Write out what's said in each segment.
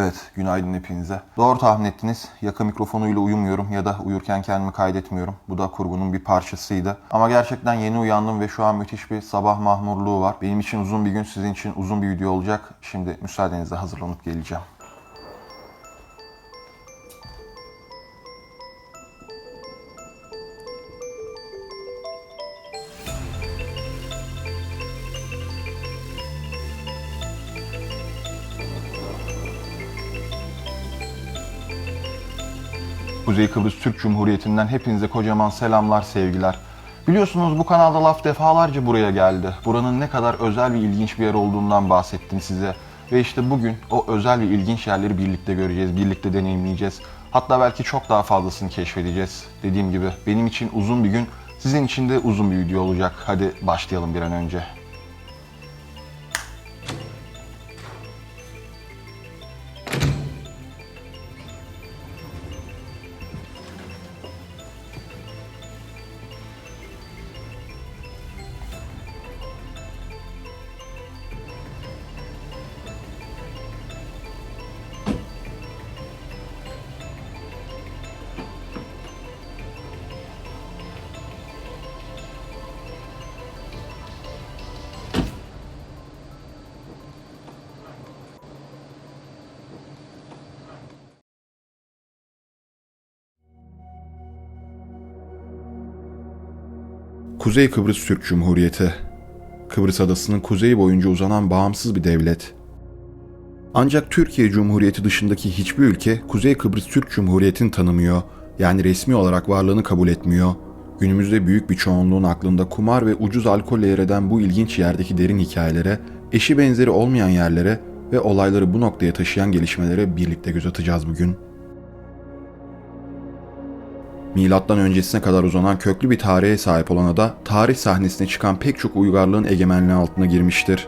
Evet, günaydın hepinize. Doğru tahmin ettiniz. Yaka mikrofonuyla uyumuyorum ya da uyurken kendimi kaydetmiyorum. Bu da kurgunun bir parçasıydı. Ama gerçekten yeni uyandım ve şu an müthiş bir sabah mahmurluğu var. Benim için uzun bir gün, sizin için uzun bir video olacak. Şimdi müsaadenizle hazırlanıp geleceğim. Kuzey Kıbrıs Türk Cumhuriyeti'nden hepinize kocaman selamlar, sevgiler. Biliyorsunuz bu kanalda laf defalarca buraya geldi. Buranın ne kadar özel ve ilginç bir yer olduğundan bahsettim size. Ve işte bugün o özel ve ilginç yerleri birlikte göreceğiz, birlikte deneyimleyeceğiz. Hatta belki çok daha fazlasını keşfedeceğiz. Dediğim gibi benim için uzun bir gün, sizin için de uzun bir video olacak. Hadi başlayalım bir an önce. Kuzey Kıbrıs Türk Cumhuriyeti, Kıbrıs Adası'nın kuzeyi boyunca uzanan bağımsız bir devlet. Ancak Türkiye Cumhuriyeti dışındaki hiçbir ülke Kuzey Kıbrıs Türk Cumhuriyeti'ni tanımıyor, yani resmi olarak varlığını kabul etmiyor. Günümüzde büyük bir çoğunluğun aklında kumar ve ucuz alkolle yer eden bu ilginç yerdeki derin hikayelere, eşi benzeri olmayan yerlere ve olayları bu noktaya taşıyan gelişmelere birlikte göz atacağız bugün. Milattan öncesine kadar uzanan köklü bir tarihe sahip olan ada, tarih sahnesine çıkan pek çok uygarlığın egemenliği altına girmiştir.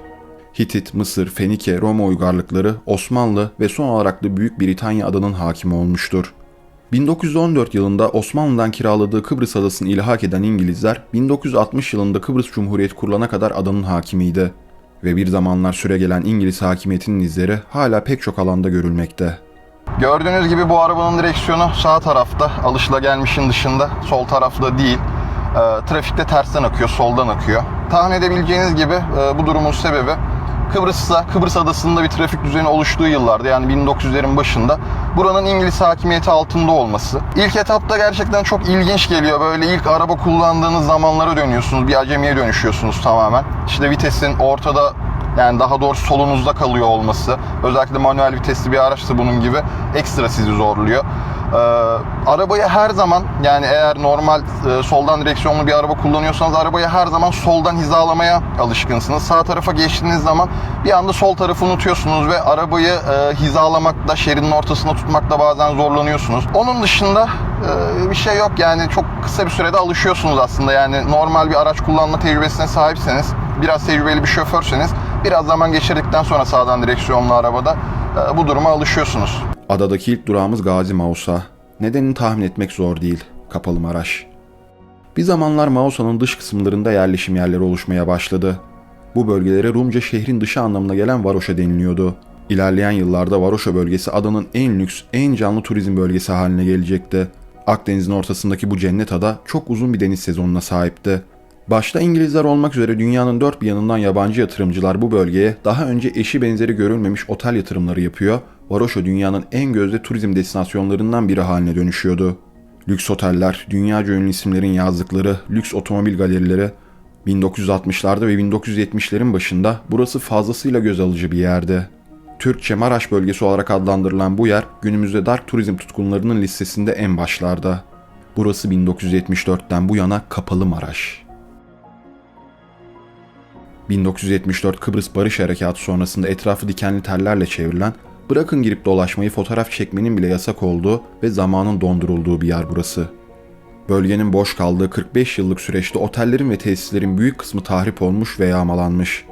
Hitit, Mısır, Fenike, Roma uygarlıkları, Osmanlı ve son olarak da Büyük Britanya adanın hakimi olmuştur. 1914 yılında Osmanlı'dan kiraladığı Kıbrıs adasını ilhak eden İngilizler, 1960 yılında Kıbrıs Cumhuriyeti kurulana kadar adanın hakimiydi. Ve bir zamanlar süregelen İngiliz hakimiyetinin izleri hala pek çok alanda görülmekte. Gördüğünüz gibi bu arabanın direksiyonu sağ tarafta, alışılagelmişin dışında, sol tarafta değil. Trafikte tersten akıyor, soldan akıyor. Tahmin edebileceğiniz gibi bu durumun sebebi Kıbrıs Adası'nda bir trafik düzeni oluştuğu yıllarda, yani 1900'lerin başında buranın İngiliz hakimiyeti altında olması. İlk etapta gerçekten çok ilginç geliyor. Böyle ilk araba kullandığınız zamanlara dönüyorsunuz, bir acemiye dönüşüyorsunuz tamamen. İşte vitesin ortada, yani daha doğrusu solunuzda kalıyor olması, özellikle manuel vitesli bir araçsa bunun gibi, ekstra sizi zorluyor. Arabayı her zaman, yani eğer normal soldan direksiyonlu bir araba kullanıyorsanız arabayı her zaman soldan hizalamaya alışkınsınız. Sağ tarafa geçtiğiniz zaman bir anda sol tarafı unutuyorsunuz ve arabayı hizalamakta, şeridin ortasında tutmakta bazen zorlanıyorsunuz. Onun dışında bir şey yok, yani çok kısa bir sürede alışıyorsunuz aslında. Yani normal bir araç kullanma tecrübesine sahipseniz, biraz tecrübeli bir şoförseniz, biraz zaman geçirdikten sonra sağdan direksiyonlu arabada bu duruma alışıyorsunuz. Adadaki ilk durağımız Gazi Mausa. Nedenini tahmin etmek zor değil. Kapalı Maraş. Bir zamanlar Mausa'nın dış kısımlarında yerleşim yerleri oluşmaya başladı. Bu bölgelere Rumca şehrin dışı anlamına gelen Varoşa deniliyordu. İlerleyen yıllarda Varoşa bölgesi adanın en lüks, en canlı turizm bölgesi haline gelecekti. Akdeniz'in ortasındaki bu cennet ada çok uzun bir deniz sezonuna sahipti. Başta İngilizler olmak üzere dünyanın dört bir yanından yabancı yatırımcılar bu bölgeye daha önce eşi benzeri görülmemiş otel yatırımları yapıyor, Varoşa dünyanın en gözde turizm destinasyonlarından biri haline dönüşüyordu. Lüks oteller, dünyaca ünlü isimlerin yazdıkları lüks otomobil galerileri, 1960'larda ve 1970'lerin başında burası fazlasıyla göz alıcı bir yerdi. Türkçe Maraş bölgesi olarak adlandırılan bu yer günümüzde dark turizm tutkunlarının listesinde en başlarda. Burası 1974'ten bu yana Kapalı Maraş. 1974 Kıbrıs Barış Harekatı sonrasında etrafı dikenli tellerle çevrilen, bırakın girip dolaşmayı, fotoğraf çekmenin bile yasak olduğu ve zamanın dondurulduğu bir yer burası. Bölgenin boş kaldığı 45 yıllık süreçte otellerin ve tesislerin büyük kısmı tahrip olmuş ve yağmalanmış.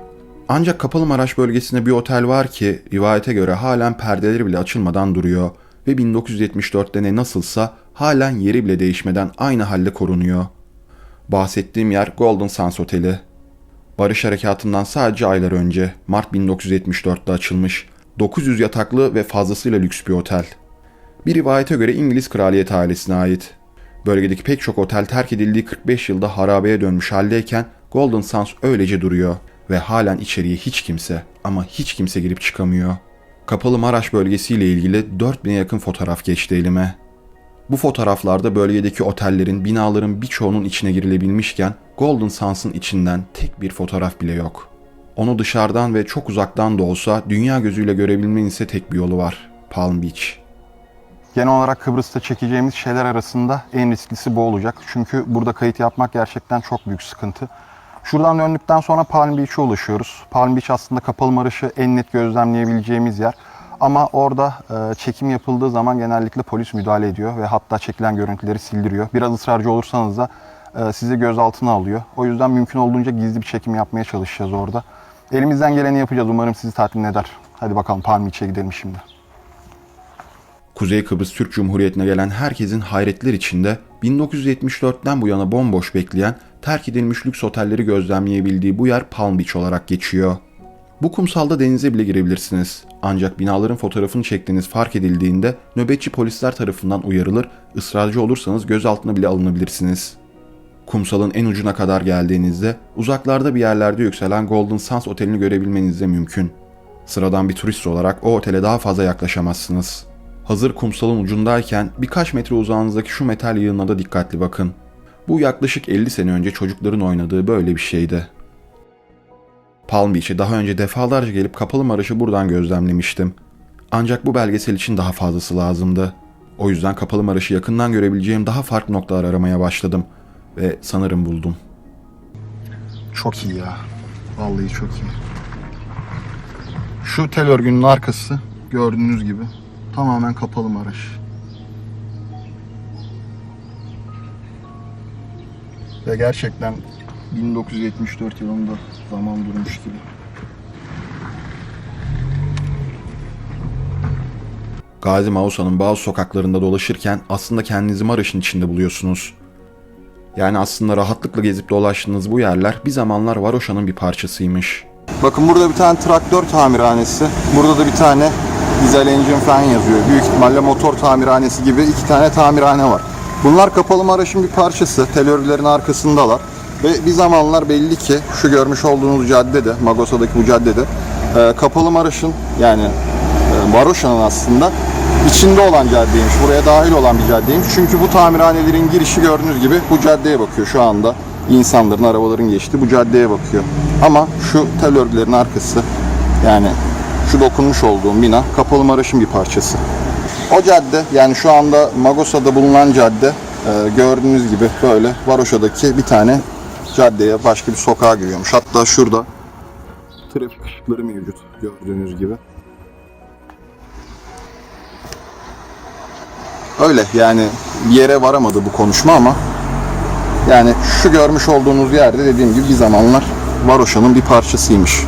Ancak Kapalı Maraş bölgesinde bir otel var ki rivayete göre halen perdeleri bile açılmadan duruyor ve 1974'te ne nasılsa halen yeri bile değişmeden aynı halde korunuyor. Bahsettiğim yer Golden Sands Oteli. Barış Harekatı'ndan sadece aylar önce, Mart 1974'te açılmış, 900 yataklı ve fazlasıyla lüks bir otel. Bir rivayete göre İngiliz kraliyet ailesine ait. Bölgedeki pek çok otel terk edildiği 45 yılda harabeye dönmüş haldeyken Golden Sands öylece duruyor ve halen içeriye hiç kimse ama hiç kimse girip çıkamıyor. Kapalı Maraş bölgesiyle ilgili 4000'e yakın fotoğraf geçti elime. Bu fotoğraflarda bölgedeki otellerin, binaların birçoğunun içine girilebilmişken Golden Sands'ın içinden tek bir fotoğraf bile yok. Onu dışarıdan ve çok uzaktan da olsa dünya gözüyle görebilmenin ise tek bir yolu var: Palm Beach. Genel olarak Kıbrıs'ta çekeceğimiz şeyler arasında en risklisi bu olacak. Çünkü burada kayıt yapmak gerçekten çok büyük sıkıntı. Şuradan döndükten sonra Palm Beach'e ulaşıyoruz. Palm Beach aslında Kapalı Maraş'ı en net gözlemleyebileceğimiz yer. Ama orada çekim yapıldığı zaman genellikle polis müdahale ediyor ve hatta çekilen görüntüleri sildiriyor. Biraz ısrarcı olursanız da sizi gözaltına alıyor. O yüzden mümkün olduğunca gizli bir çekim yapmaya çalışacağız orada. Elimizden geleni yapacağız. Umarım sizi tatmin eder. Hadi bakalım Palm Beach'e gidelim şimdi. Kuzey Kıbrıs Türk Cumhuriyeti'ne gelen herkesin hayretler içinde 1974'ten bu yana bomboş bekleyen, terk edilmiş lüks otelleri gözlemleyebildiği bu yer Palm Beach olarak geçiyor. Bu kumsalda denize bile girebilirsiniz. Ancak binaların fotoğrafını çektiğiniz fark edildiğinde nöbetçi polisler tarafından uyarılır, ısrarcı olursanız gözaltına bile alınabilirsiniz. Kumsalın en ucuna kadar geldiğinizde uzaklarda bir yerlerde yükselen Golden Sands Oteli'ni görebilmeniz de mümkün. Sıradan bir turist olarak o otele daha fazla yaklaşamazsınız. Hazır kumsalın ucundayken birkaç metre uzağınızdaki şu metal yığınına da dikkatli bakın. Bu yaklaşık 50 sene önce çocukların oynadığı böyle bir şeydi. Palm Beach'e daha önce defalarca gelip Kapalı Maraş'ı buradan gözlemlemiştim. Ancak bu belgesel için daha fazlası lazımdı. O yüzden Kapalı Maraş'ı yakından görebileceğim daha farklı noktalar aramaya başladım. Ve sanırım buldum. Çok iyi ya. Vallahi çok iyi. Şu tel örgünün arkası gördüğünüz gibi tamamen Kapalı Maraş. Ve gerçekten 1974 yılında zaman durmuş gibi. Gazi Mausa'nın bazı sokaklarında dolaşırken aslında kendinizi Maraş'ın içinde buluyorsunuz. Yani aslında rahatlıkla gezip dolaştığınız bu yerler bir zamanlar Varoşa'nın bir parçasıymış. Bakın burada bir tane traktör tamirhanesi. Burada da bir tane dizel engine falan yazıyor. Büyük ihtimalle motor tamirhanesi gibi 2 tane tamirhane var. Bunlar Kapalı Maraş'ın bir parçası. Tel örgülerin arkasındalar. Ve bir zamanlar belli ki şu görmüş olduğunuz caddede, Magosa'daki bu caddede Kapalı Maraş'ın yani Varoşa'nın aslında içinde olan caddeymiş. Buraya dahil olan bir caddeymiş. Çünkü bu tamirhanelerin girişi gördüğünüz gibi bu caddeye bakıyor şu anda. İnsanların, arabaların geçtiği bu caddeye bakıyor. Ama şu tel örgülerin arkası, yani şu dokunmuş olduğum bina Kapalı Maraş'ın bir parçası. O cadde, yani şu anda Magosa'da bulunan cadde gördüğünüz gibi böyle Varoşa'daki bir tane caddeye, başka bir sokağa giriyormuş. Hatta şurada trafik ışıkları mevcut gördüğünüz gibi. Öyle yani bir yere varamadı bu konuşma ama yani şu görmüş olduğunuz yerde dediğim gibi bir zamanlar Varoşa'nın bir parçasıymış.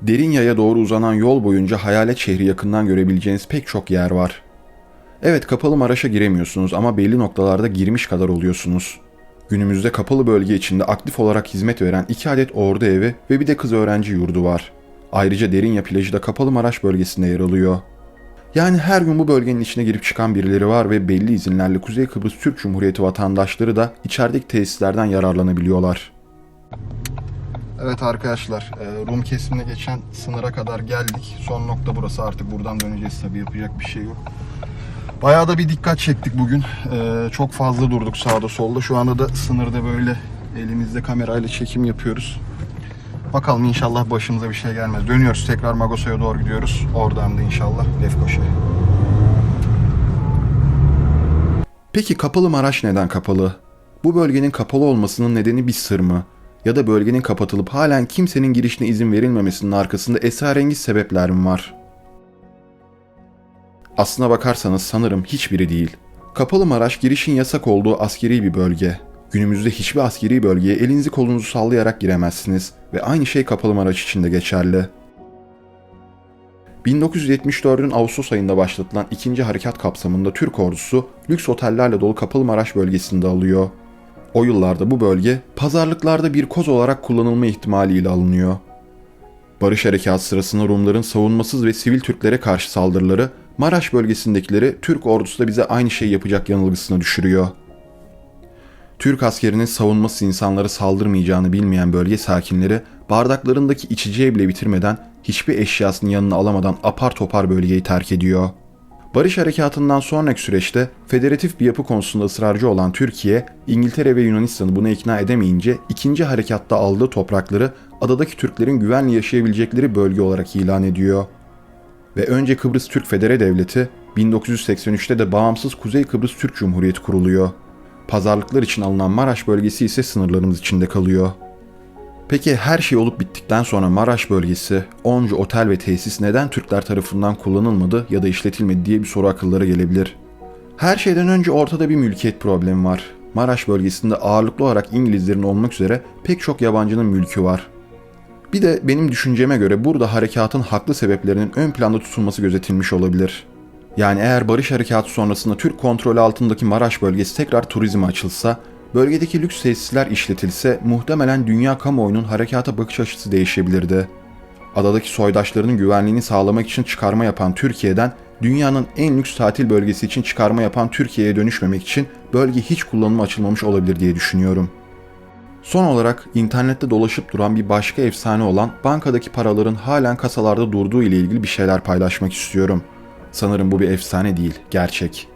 Derinya'ya doğru uzanan yol boyunca Hayalet şehri yakından görebileceğiniz pek çok yer var. Evet, Kapalı Maraş'a giremiyorsunuz ama belli noktalarda girmiş kadar oluyorsunuz. Günümüzde kapalı bölge içinde aktif olarak hizmet veren 2 adet ordu evi ve bir de kız öğrenci yurdu var. Ayrıca Derinya plajı da Kapalı Maraş bölgesinde yer alıyor. Yani her gün bu bölgenin içine girip çıkan birileri var ve belli izinlerle Kuzey Kıbrıs Türk Cumhuriyeti vatandaşları da içerideki tesislerden yararlanabiliyorlar. Evet arkadaşlar, Rum kesimine geçen sınıra kadar geldik. Son nokta burası, artık buradan döneceğiz tabii, yapacak bir şey yok. Bayağı da bir dikkat çektik bugün. Çok fazla durduk sağda solda. Şu anda da sınırda böyle elimizde kamerayla çekim yapıyoruz. Bakalım inşallah başımıza bir şey gelmez. Dönüyoruz, tekrar Magosa'ya doğru gidiyoruz. Oradan da inşallah Lefkoşa'ya. Peki Kapalı Maraş neden kapalı? Bu bölgenin kapalı olmasının nedeni bir sır mı? Ya da bölgenin kapatılıp halen kimsenin girişine izin verilmemesinin arkasında esrarengiz sebepler mi var? Aslına bakarsanız sanırım hiçbiri değil. Kapalı Maraş girişin yasak olduğu askeri bir bölge. Günümüzde hiçbir askeri bölgeye elinizi kolunuzu sallayarak giremezsiniz ve aynı şey Kapalı Maraş için de geçerli. 1974'ün Ağustos ayında başlatılan 2. Harekat kapsamında Türk ordusu lüks otellerle dolu Kapalı Maraş bölgesinde alıyor. O yıllarda bu bölge pazarlıklarda bir koz olarak kullanılma ihtimaliyle alınıyor. Barış Harekatı sırasında Rumların savunmasız ve sivil Türklere karşı saldırıları, Maraş bölgesindekileri Türk ordusu da bize aynı şeyi yapacak yanılgısına düşürüyor. Türk askerinin savunmasız insanlara saldırmayacağını bilmeyen bölge sakinleri, bardaklarındaki içeceği bile bitirmeden, hiçbir eşyasını yanına alamadan apar topar bölgeyi terk ediyor. Barış Harekatı'ndan sonraki süreçte federatif bir yapı konusunda ısrarcı olan Türkiye, İngiltere ve Yunanistan'ı buna ikna edemeyince ikinci harekatta aldığı toprakları adadaki Türklerin güvenli yaşayabilecekleri bölge olarak ilan ediyor. Ve önce Kıbrıs Türk Federe Devleti, 1983'te de bağımsız Kuzey Kıbrıs Türk Cumhuriyeti kuruluyor. Pazarlıklar için alınan Maraş bölgesi ise sınırlarımız içinde kalıyor. Peki her şey olup bittikten sonra Maraş bölgesi, onca otel ve tesis neden Türkler tarafından kullanılmadı ya da işletilmedi diye bir soru akıllara gelebilir. Her şeyden önce ortada bir mülkiyet problemi var. Maraş bölgesinde ağırlıklı olarak İngilizlerin olmak üzere pek çok yabancının mülkü var. Bir de benim düşünceme göre burada harekatın haklı sebeplerinin ön planda tutulması gözetilmiş olabilir. Yani eğer Barış Harekatı sonrasında Türk kontrolü altındaki Maraş bölgesi tekrar turizme açılsa, bölgedeki lüks tesisler işletilse muhtemelen dünya kamuoyunun harekata bakış açısı değişebilirdi. Adadaki soydaşlarının güvenliğini sağlamak için çıkarma yapan Türkiye'den dünyanın en lüks tatil bölgesi için çıkarma yapan Türkiye'ye dönüşmemek için bölge hiç kullanıma açılmamış olabilir diye düşünüyorum. Son olarak internette dolaşıp duran bir başka efsane olan bankadaki paraların halen kasalarda durduğu ile ilgili bir şeyler paylaşmak istiyorum. Sanırım bu bir efsane değil, gerçek.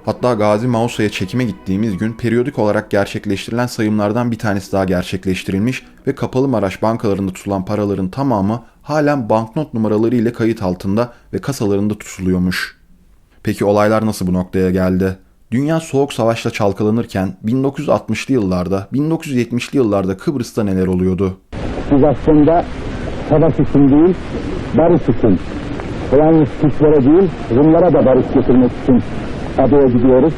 Hatta Gazi Mausa'ya çekime gittiğimiz gün periyodik olarak gerçekleştirilen sayımlardan bir tanesi daha gerçekleştirilmiş ve Kapalı Maraş bankalarında tutulan paraların tamamı halen banknot numaraları ile kayıt altında ve kasalarında tutuluyormuş. Peki olaylar nasıl bu noktaya geldi? Dünya Soğuk Savaş'ta çalkalanırken 1960'lı yıllarda, 1970'li yıllarda Kıbrıs'ta neler oluyordu? Biz aslında savaş için değil, barış için, yalnız Türklere değil, Rumlara da barış getirmek için adaya gidiyoruz.